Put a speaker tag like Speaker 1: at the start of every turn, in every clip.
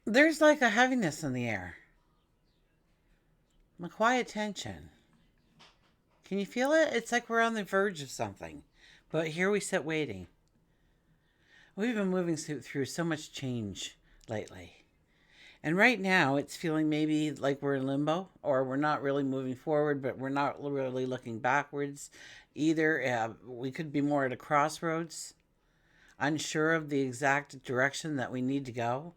Speaker 1: There's like a heaviness in the air, a quiet tension. Can you feel it? It's like we're on the verge of something, but here we sit waiting. We've been moving through so much change lately. And right now, it's feeling maybe like we're in limbo, or we're not really moving forward, but we're not really looking backwards either. We could be more at a crossroads, unsure of the exact direction that we need to go.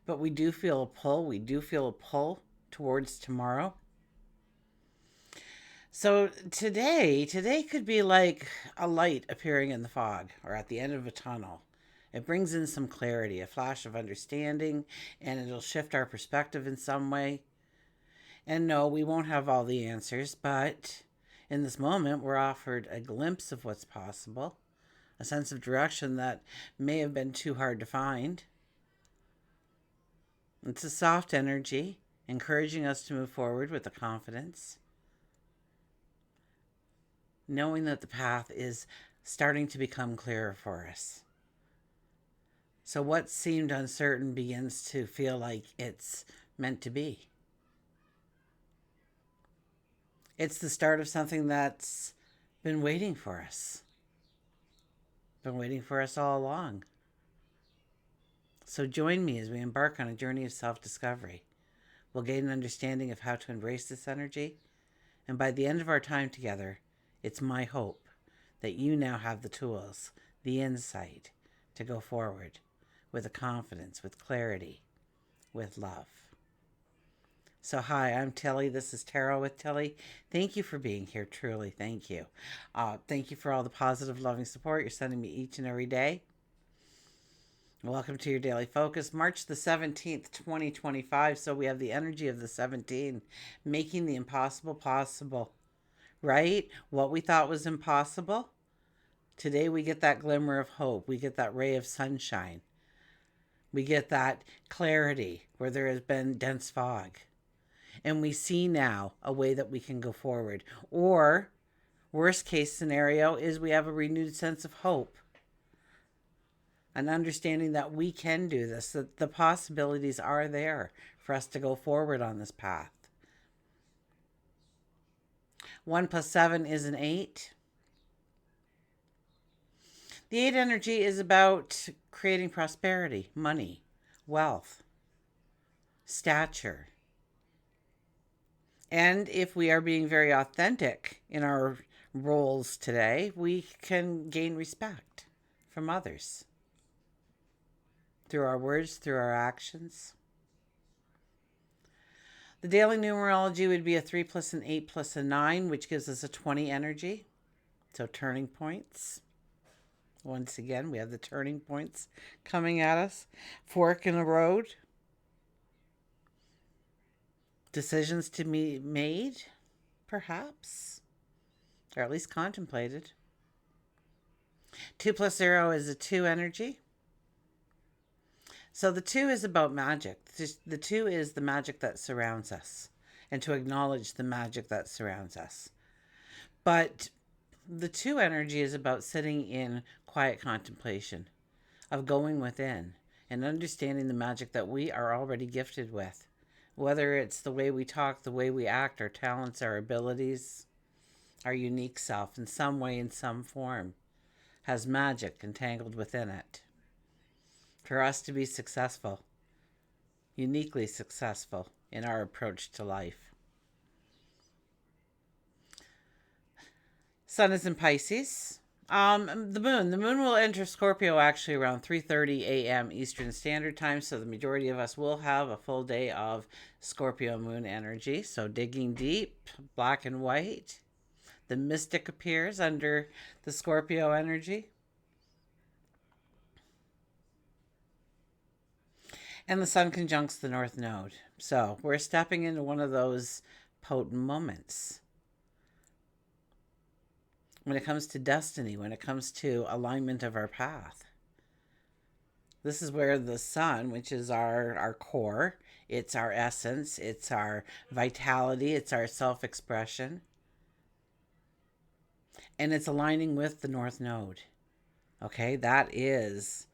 Speaker 1: But we do feel a pull. We do feel a pull towards tomorrow. So today could be like a light appearing in the fog or at the end of a tunnel. It brings in some clarity, a flash of understanding, and it'll shift our perspective in some way. And no, we won't have all the answers, but in this moment, we're offered a glimpse of what's possible, a sense of direction that may have been too hard to find. It's a soft energy, encouraging us to move forward with a confidence, knowing that the path is starting to become clearer for us. So, what seemed uncertain begins to feel like it's meant to be. It's the start of something that's been waiting for us, been waiting for us all along. So, join me as we embark on a journey of self discovery. We'll gain an understanding of how to embrace this energy, and by the end of our time together, it's my hope that you now have the tools, the insight to go forward with a confidence, with clarity, with love. So, hi, I'm Tilly. This is Tarot with Tilly. Thank you for being here. Truly, thank you. Thank you for all the positive, loving support you're sending me each and every day. Welcome to your daily focus, March the 17th, 2025. So, we have the energy of the 17, making the impossible possible, right? What we thought was impossible. Today, we get that glimmer of hope. We get that ray of sunshine. We get that clarity where there has been dense fog. And we see now a way that we can go forward. Or, worst case scenario, is we have a renewed sense of hope, an understanding that we can do this, that the possibilities are there for us to go forward on this path. 1 plus 7 is an 8. The 8 energy is about creating prosperity, money, wealth, stature. And if we are being very authentic in our roles today, we can gain respect from others through our words, through our actions. The daily numerology would be a 3 plus an 8 plus a 9, which gives us a 20 energy. So turning points. Once again, we have the turning points coming at us. Fork in the road. Decisions to be made, perhaps, or at least contemplated. 2 plus 0 is a 2 energy. So the 2 is about magic. The 2 is the magic that surrounds us, and to acknowledge the magic that surrounds us. But the 2 energy is about sitting in quiet contemplation, of going within and understanding the magic that we are already gifted with. Whether it's the way we talk, the way we act, our talents, our abilities, our unique self, in some way, in some form, has magic entangled within it. For us to be successful, uniquely successful in our approach to life. Sun is in Pisces. The moon will enter Scorpio actually around 3:30 a.m. Eastern Standard Time, so the majority of us will have a full day of Scorpio moon energy. So digging deep, black and white. The mystic appears under the Scorpio energy. And the sun conjuncts the North Node. So we're stepping into one of those potent moments. When it comes to destiny, when it comes to alignment of our path. This is where the sun, which is our core, it's our essence, it's our vitality, it's our self expression, and it's aligning with the North Node. Okay, that is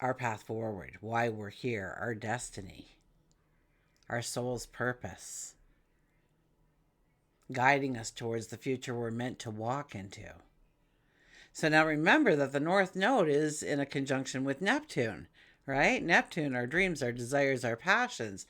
Speaker 1: our path forward, why we're here, our destiny, our soul's purpose, guiding us towards the future we're meant to walk into. So now remember that the North Node is in a conjunction with Neptune, right? Neptune, our dreams, our desires, our passions.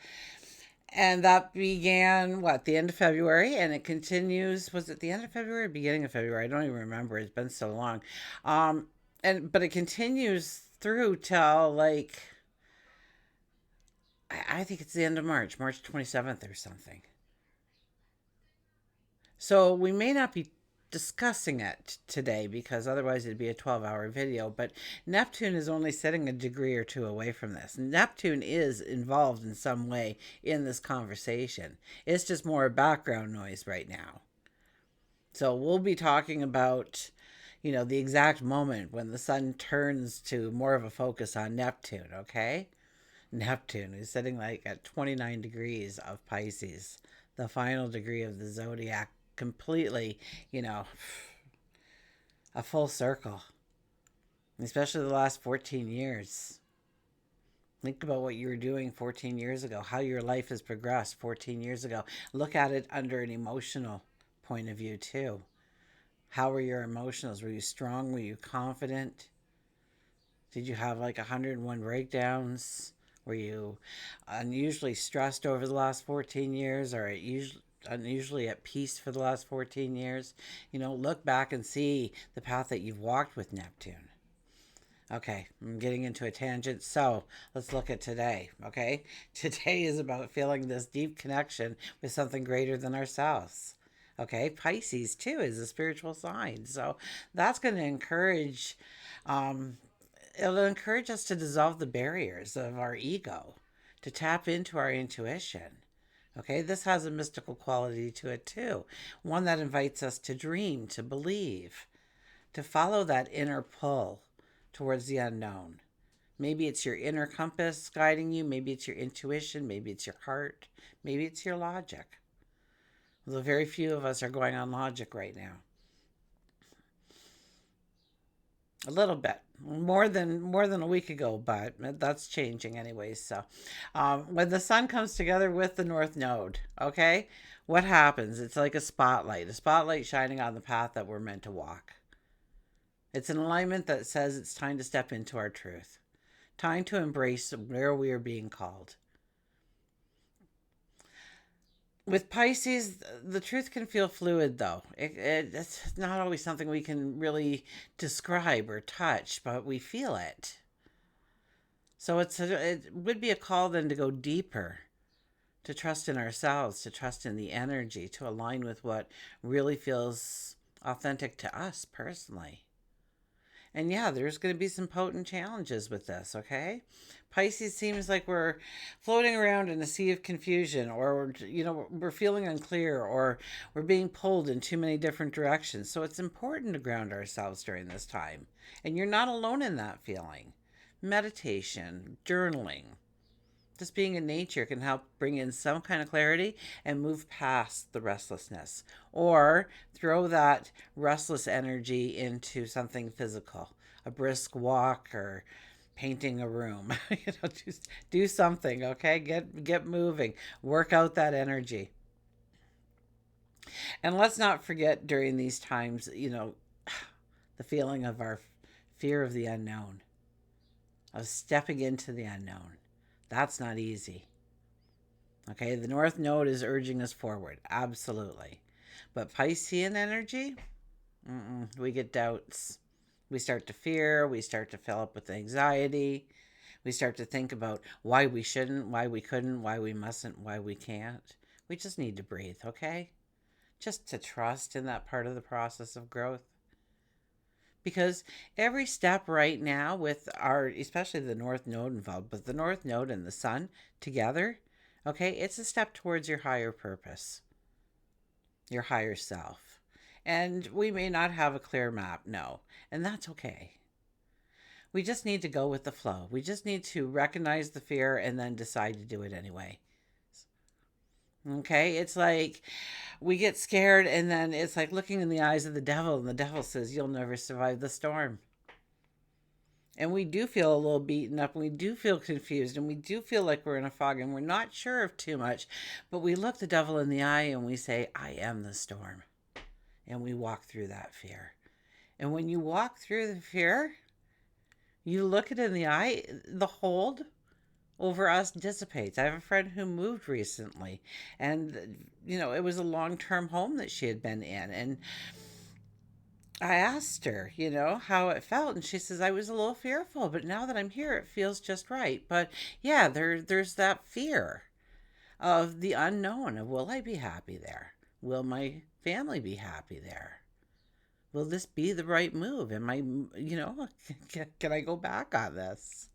Speaker 1: And that began, what, the end of February, and it continues. Was it the end of February or beginning of February? I don't even remember. It's been so long. But it continues through till like, I think it's the end of March, March 27th or something. So we may not be discussing it today because otherwise it'd be a 12-hour video, but Neptune is only sitting a degree or two away from this. Neptune is involved in some way in this conversation. It's just more background noise right now. So we'll be talking about, the exact moment when the sun turns to more of a focus on Neptune, okay? Neptune is sitting like at 29 degrees of Pisces, the final degree of the zodiac, completely, a full circle, especially the last 14 years. Think about what you were doing 14 years ago, how your life has progressed 14 years ago. Look at it under an emotional point of view, too. How were your emotions? Were you strong? Were you confident? Did you have like 101 breakdowns? Were you unusually stressed over the last 14 years, or unusually at peace for the last 14 years? Look back and see the path that you've walked with Neptune. Okay, I'm getting into a tangent, so let's look at today, okay? Today is about feeling this deep connection with something greater than ourselves. Okay, Pisces too is a spiritual sign, so that's going to it'll encourage us to dissolve the barriers of our ego, to tap into our intuition. Okay, this has a mystical quality to it too, one that invites us to dream, to believe, to follow that inner pull towards the unknown. Maybe it's your inner compass guiding you, maybe it's your intuition, maybe it's your heart, maybe it's your logic. Although very few of us are going on logic right now. A little bit more than a week ago, but that's changing anyways. So when the sun comes together with the North Node, okay, what happens? It's like a spotlight shining on the path that we're meant to walk. It's an alignment that says it's time to step into our truth, time to embrace where we are being called. With Pisces, the truth can feel fluid, though. It's not always something we can really describe or touch, but we feel it. So it would be a call then to go deeper, to trust in ourselves, to trust in the energy, to align with what really feels authentic to us personally. And yeah, there's going to be some potent challenges with this, okay? Pisces seems like we're floating around in a sea of confusion, or, we're feeling unclear, or we're being pulled in too many different directions. So it's important to ground ourselves during this time. And you're not alone in that feeling. Meditation, journaling, just being in nature can help bring in some kind of clarity and move past the restlessness, or throw that restless energy into something physical, a brisk walk or painting a room. Just do something, okay? Get moving, work out that energy. And let's not forget during these times, the feeling of our fear of the unknown, of stepping into the unknown. That's not easy. Okay, the North Node is urging us forward, absolutely. But Piscean energy, we get doubts. We start to fear, we start to fill up with anxiety. We start to think about why we shouldn't, why we couldn't, why we mustn't, why we can't. We just need to breathe, okay? Just to trust in that part of the process of growth. Because every step right now with especially the North Node involved, but the North Node and the Sun together, okay, it's a step towards your higher purpose, your higher self. And we may not have a clear map, no, and that's okay. We just need to go with the flow. We just need to recognize the fear and then decide to do it anyway. Okay, it's like we get scared and then it's like looking in the eyes of the devil, and the devil says, "You'll never survive the storm." And we do feel a little beaten up, and we do feel confused, and we do feel like we're in a fog, and we're not sure of too much. But we look the devil in the eye and we say, I am the storm. And we walk through that fear. And when you walk through the fear, you look it in the eye, the hold over us dissipates. I have a friend who moved recently, and it was a long-term home that she had been in, and I asked her, how it felt, and she says, I was a little fearful, but now that I'm here, it feels just right. But yeah, there's that fear of the unknown of, will I be happy there? Will my family be happy there? Will this be the right move? Am I, can I go back on this?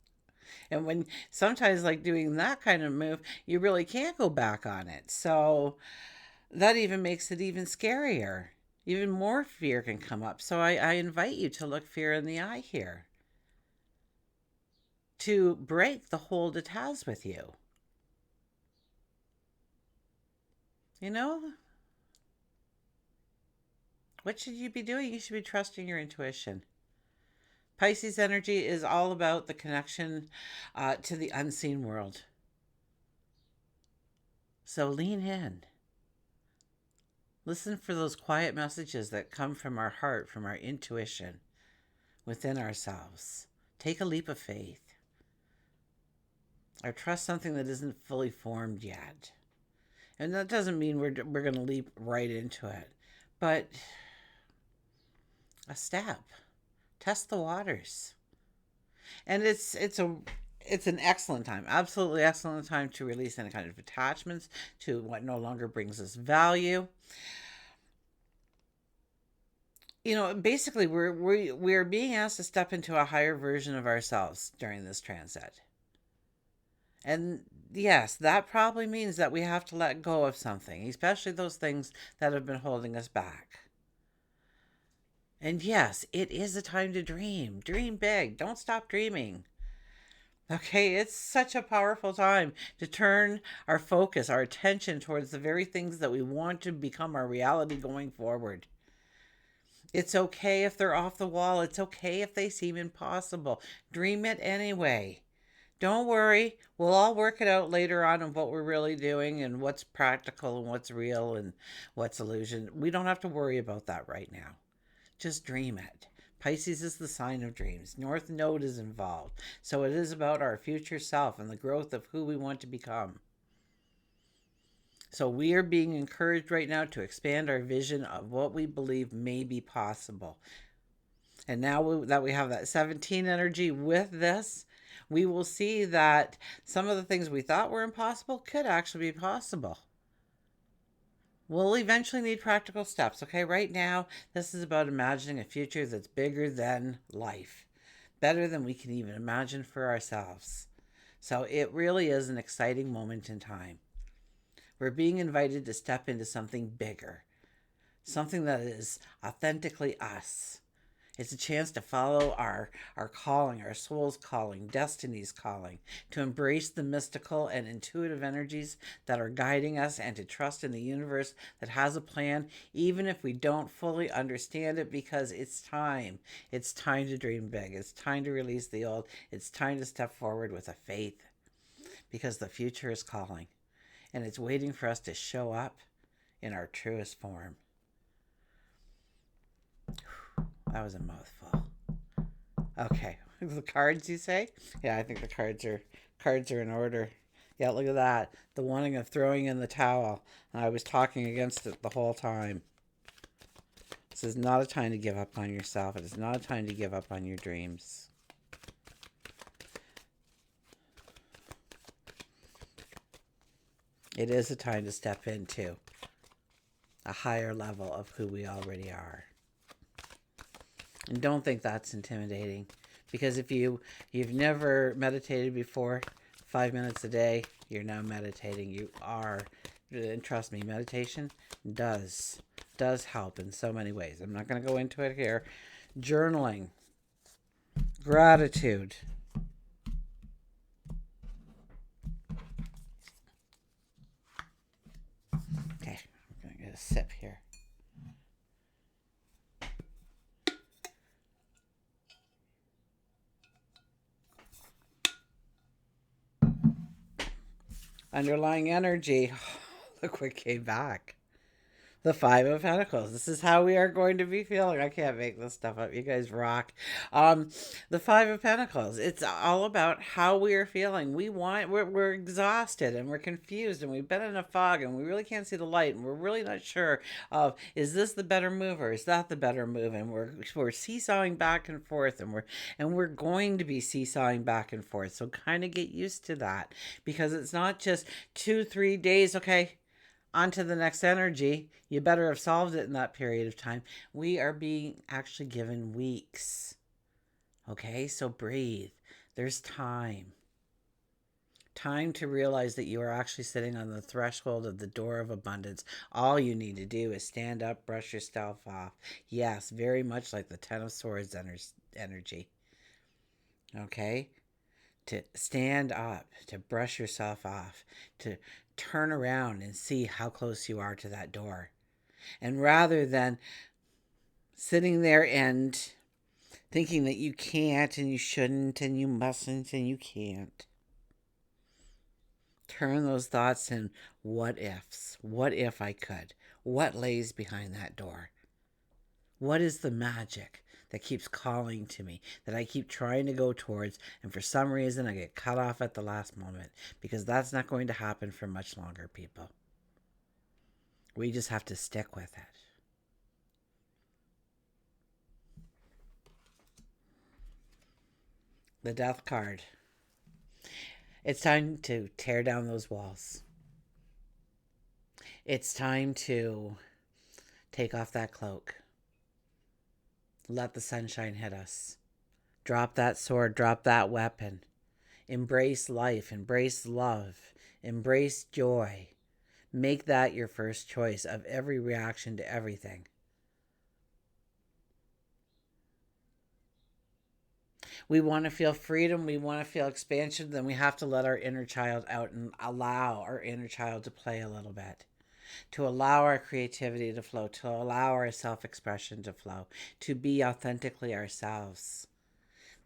Speaker 1: And when sometimes, like doing that kind of move, you really can't go back on it. So that even makes it even scarier. Even more fear can come up. So I invite you to look fear in the eye here, to break the hold it has with you. You know, what should you be doing? You should be trusting your intuition. Pisces energy is all about the connection to the unseen world. So lean in. Listen for those quiet messages that come from our heart, from our intuition within ourselves. Take a leap of faith, or trust something that isn't fully formed yet. And that doesn't mean we're going to leap right into it, but a step. Test the waters. And it's an excellent time, absolutely excellent time to release any kind of attachments to what no longer brings us value. Basically, we're being asked to step into a higher version of ourselves during this transit. And yes, that probably means that we have to let go of something, especially those things that have been holding us back. And yes, it is a time to dream. Dream big. Don't stop dreaming. Okay, it's such a powerful time to turn our focus, our attention towards the very things that we want to become our reality going forward. It's okay if they're off the wall. It's okay if they seem impossible. Dream it anyway. Don't worry. We'll all work it out later on what we're really doing and what's practical and what's real and what's illusion. We don't have to worry about that right now. Just dream it. Pisces is the sign of dreams. North Node is involved. So it is about our future self and the growth of who we want to become. So we are being encouraged right now to expand our vision of what we believe may be possible. And now that we have that 17 energy with this, we will see that some of the things we thought were impossible could actually be possible. We'll eventually need practical steps, okay? Right now, this is about imagining a future that's bigger than life, better than we can even imagine for ourselves. So it really is an exciting moment in time. We're being invited to step into something bigger, something that is authentically us. It's a chance to follow our calling, our soul's calling, destiny's calling, to embrace the mystical and intuitive energies that are guiding us, and to trust in the universe that has a plan, even if we don't fully understand it, because it's time. It's time to dream big. It's time to release the old. It's time to step forward with a faith, because the future is calling, and it's waiting for us to show up in our truest form. That was a mouthful. Okay, the cards, you say? Yeah, I think the cards are in order. Yeah, look at that. The wanting of throwing in the towel. I was talking against it the whole time. This is not a time to give up on yourself. It is not a time to give up on your dreams. It is a time to step into a higher level of who we already are. And don't think that's intimidating, because if you've never meditated before, 5 minutes a day, you're now meditating. You are, and trust me, meditation does help in so many ways. I'm not going to go into it here. Journaling, gratitude. Okay, I'm going to get a sip here. underlying energy. Look what came back. The Five of Pentacles. This is how we are going to be feeling. I can't make this stuff up. You guys rock. Um, the Five of Pentacles. It's all about how we are feeling. We're exhausted and we're confused and we've been in a fog and we really can't see the light and we're really not sure of, is this the better move or is that the better move? And we're seesawing back and forth and we're going to be seesawing back and forth. So kind of get used to that, because it's not just 2-3 days. Okay, on to the next energy. You better have solved it in that period of time. We are being actually given weeks. Okay, so breathe. There's time. Time to realize that you are actually sitting on the threshold of the door of abundance. All you need to do is stand up, brush yourself off. Yes, very much like the Ten of Swords energy. Okay? To stand up, to brush yourself off, to turn around and see how close you are to that door. And rather than sitting there and thinking that you can't and you shouldn't and you mustn't and you can't, turn those thoughts in what ifs. What if I could? What lays behind that door? What is the magic that keeps calling to me, that I keep trying to go towards, and for some reason I get cut off at the last moment? Because that's not going to happen for much longer, people. We just have to stick with it. The Death card. It's time to tear down those walls. It's time to take off that cloak. Let the sunshine hit us. Drop that sword, drop that weapon. Embrace life, embrace love, embrace joy. Make that your first choice of every reaction to everything. We want to feel freedom, we want to feel expansion, then we have to let our inner child out and allow our inner child to play a little bit. To allow our creativity to flow, to allow our self-expression to flow, to be authentically ourselves.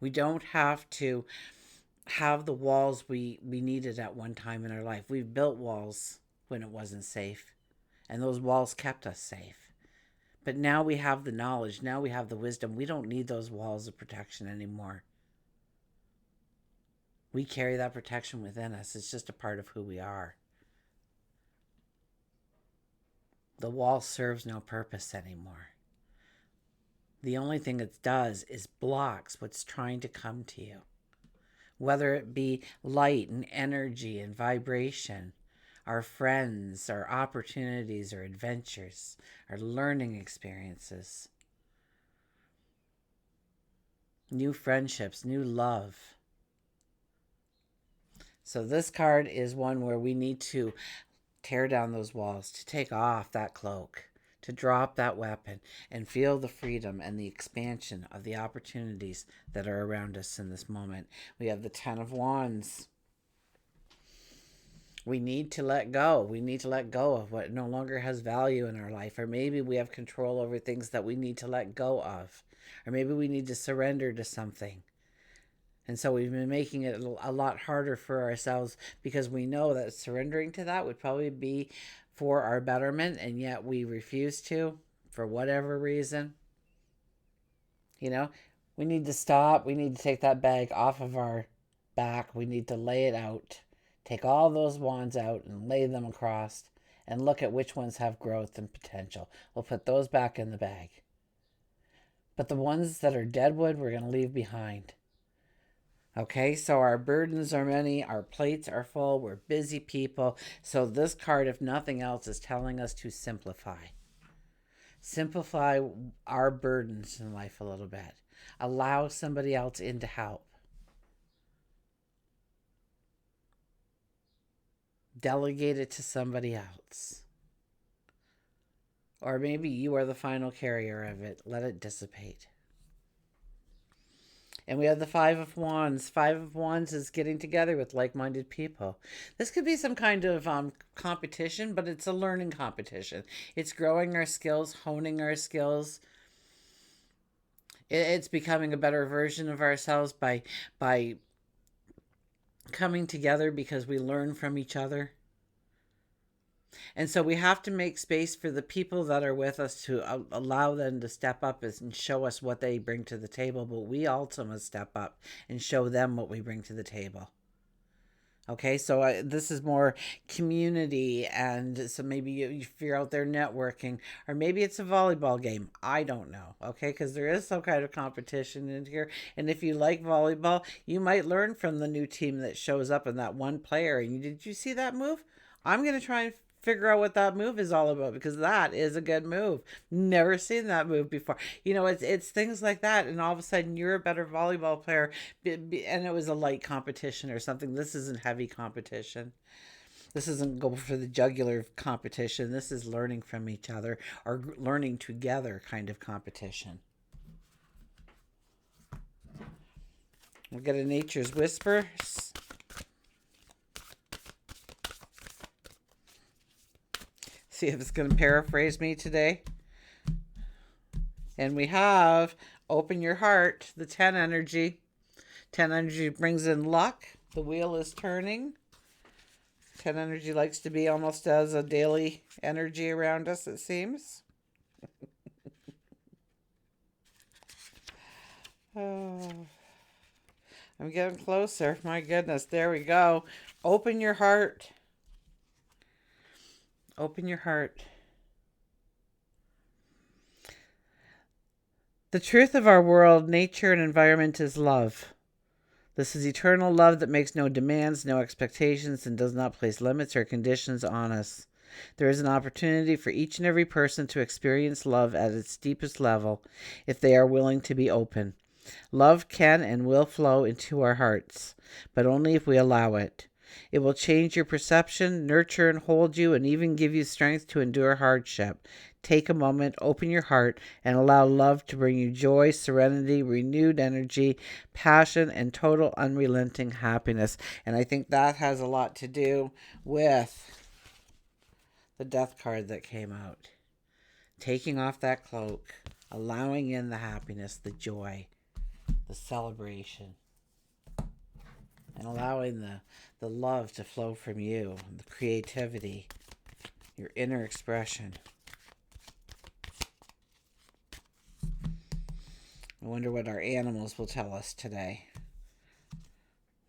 Speaker 1: We don't have to have the walls we needed at one time in our life. We've built walls when it wasn't safe, and those walls kept us safe. But now we have the knowledge, now we have the wisdom. We don't need those walls of protection anymore. We carry that protection within us. It's just a part of who we are. The wall serves no purpose anymore. The only thing it does is blocks what's trying to come to you. Whether it be light and energy and vibration, our friends, our opportunities, our adventures, our learning experiences, new friendships, new love. So this card is one where we need to tear down those walls, to take off that cloak, to drop that weapon and feel the freedom and the expansion of the opportunities that are around us in this moment. We have the Ten of Wands. We need to let go. We need to let go of what no longer has value in our life. Or maybe we have control over things that we need to let go of. Or maybe we need to surrender to something. And so we've been making it a lot harder for ourselves because we know that surrendering to that would probably be for our betterment, and yet we refuse to for whatever reason. You know, we need to stop. We need to take that bag off of our back. We need to lay it out. Take all those wands out and lay them across and look at which ones have growth and potential. We'll put those back in the bag. But the ones that are deadwood, we're going to leave behind. Okay, so our burdens are many, our plates are full, we're busy people. So this card, if nothing else, is telling us to simplify. Simplify our burdens in life a little bit. Allow somebody else in to help. Delegate it to somebody else. Or maybe you are the final carrier of it. Let it dissipate. And we have the Five of Wands. Five of Wands is getting together with like-minded people. This could be some kind of competition, but it's a learning competition. It's growing our skills, honing our skills. It's becoming a better version of ourselves by coming together because we learn from each other. And so we have to make space for the people that are with us to allow them to step up and show us what they bring to the table. But we also must step up and show them what we bring to the table. Okay, so this is more community, and so maybe if you're out there networking, or maybe it's a volleyball game. I don't know. Okay, because there is some kind of competition in here, and if you like volleyball, you might learn from the new team that shows up in that one player. And did you see that move? I'm gonna try and figure out what that move is all about, because that is a good move. Never seen that move before. It's things like that, and all of a sudden you're a better volleyball player, and it was a light competition or something. This isn't heavy competition. This isn't go for the jugular competition. This is learning from each other, or learning together kind of competition. We'll get a nature's whisper. See if it's going to paraphrase me today. And we have open your heart, the 10 energy. 10 energy brings in luck. The wheel is turning. 10 energy likes to be almost as a daily energy around us, it seems. Oh, I'm getting closer. My goodness, there we go. Open your heart. Open your heart. The truth of our world, nature, and environment is love. This is eternal love that makes no demands, no expectations, and does not place limits or conditions on us. There is an opportunity for each and every person to experience love at its deepest level if they are willing to be open. Love can and will flow into our hearts, but only if we allow it. It will change your perception, nurture and hold you, and even give you strength to endure hardship. Take a moment, open your heart, and allow love to bring you joy, serenity, renewed energy, passion, and total unrelenting happiness. And I think that has a lot to do with the death card that came out. Taking off that cloak, allowing in the happiness, the joy, the celebration, and allowing the love to flow from you, the creativity, your inner expression. I wonder what our animals will tell us today.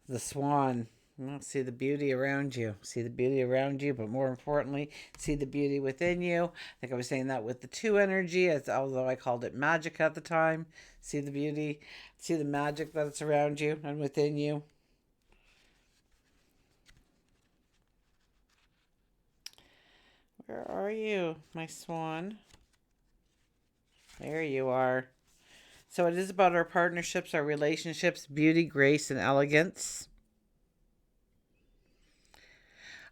Speaker 1: The swan. Well, see the beauty around you. See the beauty around you, but more importantly, see the beauty within you. I think I was saying that with the 2 energy, although I called it magic at the time. See the beauty, see the magic that's around you and within you. Where are you, my swan? There you are. So it is about our partnerships, our relationships, beauty, grace, and elegance.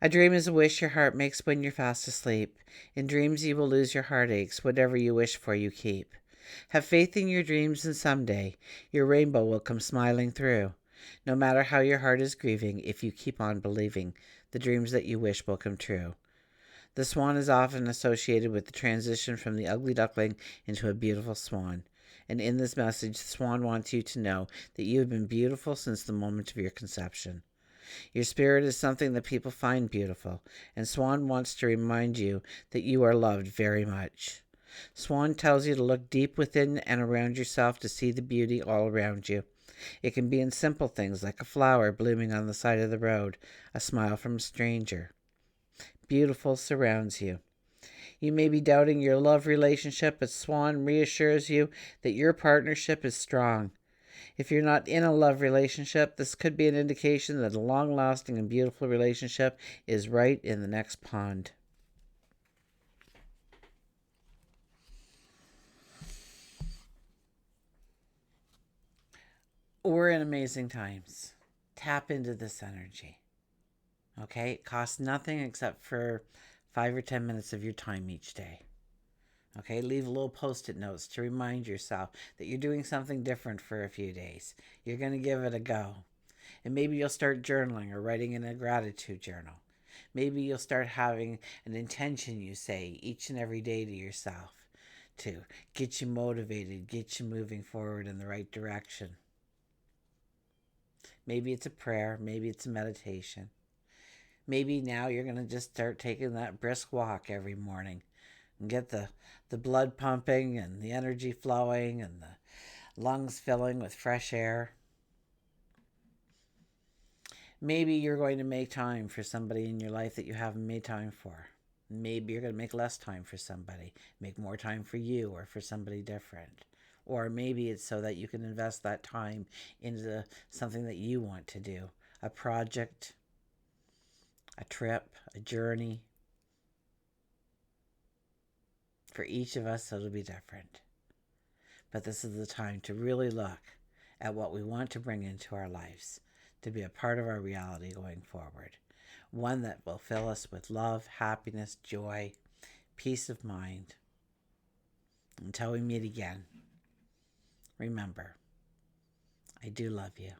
Speaker 1: A dream is a wish your heart makes when you're fast asleep. In dreams you will lose your heartaches. Whatever you wish for, you keep. Have faith in your dreams, and someday your rainbow will come smiling through. No matter how your heart is grieving, if you keep on believing, the dreams that you wish will come true. The swan is often associated with the transition from the ugly duckling into a beautiful swan. And in this message, the swan wants you to know that you have been beautiful since the moment of your conception. Your spirit is something that people find beautiful, and Swan wants to remind you that you are loved very much. Swan tells you to look deep within and around yourself to see the beauty all around you. It can be in simple things like a flower blooming on the side of the road, a smile from a stranger. Beautiful surrounds you. You may be doubting your love relationship, but Swan reassures you that your partnership is strong. If you're not in a love relationship, this could be an indication that a long-lasting and beautiful relationship is right in the next pond. We're in amazing times. Tap into this energy. Okay? It costs nothing except for 5 or 10 minutes of your time each day. Okay, leave little post-it notes to remind yourself that you're doing something different for a few days. You're going to give it a go. And maybe you'll start journaling or writing in a gratitude journal. Maybe you'll start having an intention you say each and every day to yourself to get you motivated, get you moving forward in the right direction. Maybe it's a prayer, maybe it's a meditation. Maybe now you're going to just start taking that brisk walk every morning and get the blood pumping and the energy flowing and the lungs filling with fresh air. Maybe you're going to make time for somebody in your life that you haven't made time for. Maybe you're going to make less time for somebody, make more time for you or for somebody different. Or maybe it's so that you can invest that time into something that you want to do, a project, a trip, a journey. For each of us, it'll be different. But this is the time to really look at what we want to bring into our lives, to be a part of our reality going forward. One that will fill us with love, happiness, joy, peace of mind. Until we meet again, remember, I do love you.